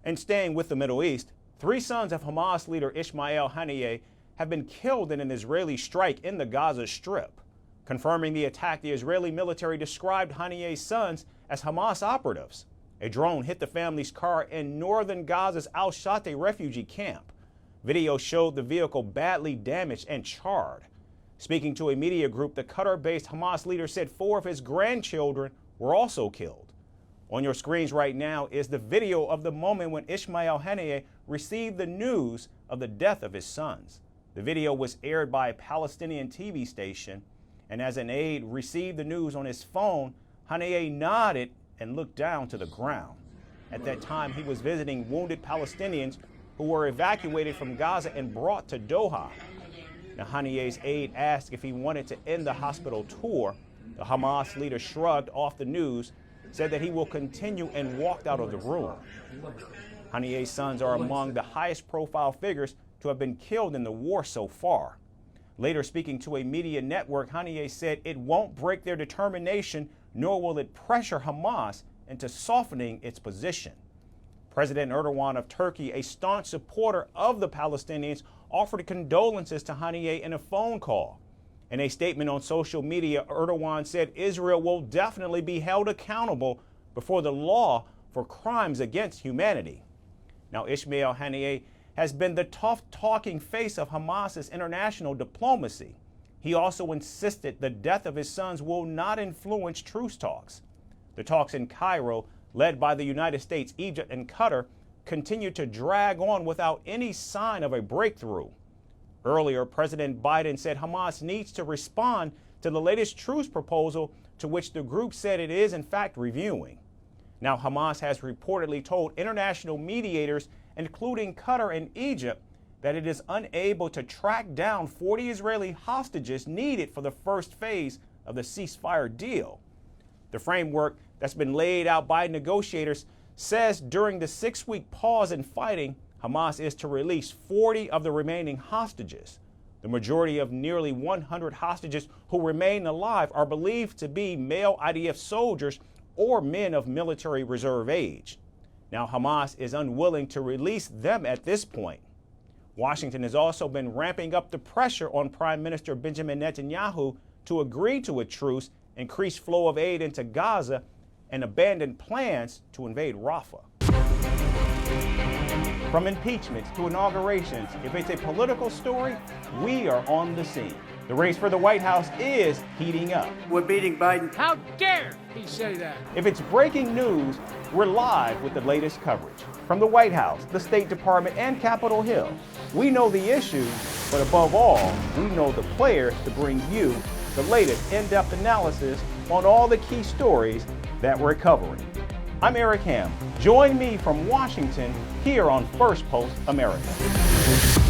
And staying with the Middle East, 3 sons of Hamas leader Ismail Haniyeh have been killed in an Israeli strike in the Gaza Strip. Confirming the attack, the Israeli military described Haniyeh's sons as Hamas operatives. A drone hit the family's car in northern Gaza's Al-Shati refugee camp. Video showed the vehicle badly damaged and charred. Speaking to a media group, the Qatar-based Hamas leader said 4 of his grandchildren were also killed. On your screens right now is the video of the moment when Ismail Haniyeh received the news of the death of his sons. The video was aired by a Palestinian TV station, and as an aide received the news on his phone, Haniyeh nodded and looked down to the ground. At that time, he was visiting wounded Palestinians who were evacuated from Gaza and brought to Doha. Now, Haniyeh's aide asked if he wanted to end the hospital tour. The Hamas leader shrugged off the news, said that he will continue, and walked out of the room. Haniyeh's sons are among the highest profile figures to have been killed in the war so far. Later, speaking to a media network, Haniyeh said it won't break their determination, nor will it pressure Hamas into softening its position. President Erdogan of Turkey, a staunch supporter of the Palestinians, offered condolences to Haniyeh in a phone call. In a statement on social media, Erdogan said Israel will definitely be held accountable before the law for crimes against humanity. Now, Ismail Haniyeh has been the tough-talking face of Hamas's international diplomacy. He also insisted the death of his sons will not influence truce talks. The talks in Cairo, led by the United States, Egypt, and Qatar, continue to drag on without any sign of a breakthrough. Earlier, President Biden said Hamas needs to respond to the latest truce proposal, to which the group said it is in fact reviewing. Now, Hamas has reportedly told international mediators, including Qatar and Egypt, that it is unable to track down 40 Israeli hostages needed for the first phase of the ceasefire deal. The framework that's been laid out by negotiators says during the 6-week pause in fighting, Hamas is to release 40 of the remaining hostages. The majority of nearly 100 hostages who remain alive are believed to be male IDF soldiers or men of military reserve age. Now, Hamas is unwilling to release them at this point. Washington has also been ramping up the pressure on Prime Minister Benjamin Netanyahu to agree to a truce, increase flow of aid into Gaza, and abandon plans to invade Rafah. From impeachments to inaugurations, if it's a political story, we are on the scene. The race for the White House is heating up. We're beating Biden. How dare he say that? If it's breaking news, we're live with the latest coverage. From the White House, the State Department, and Capitol Hill, we know the issues, but above all, we know the players to bring you the latest in-depth analysis on all the key stories that we're covering. I'm Eric Ham. Join me from Washington here on Firstpost America.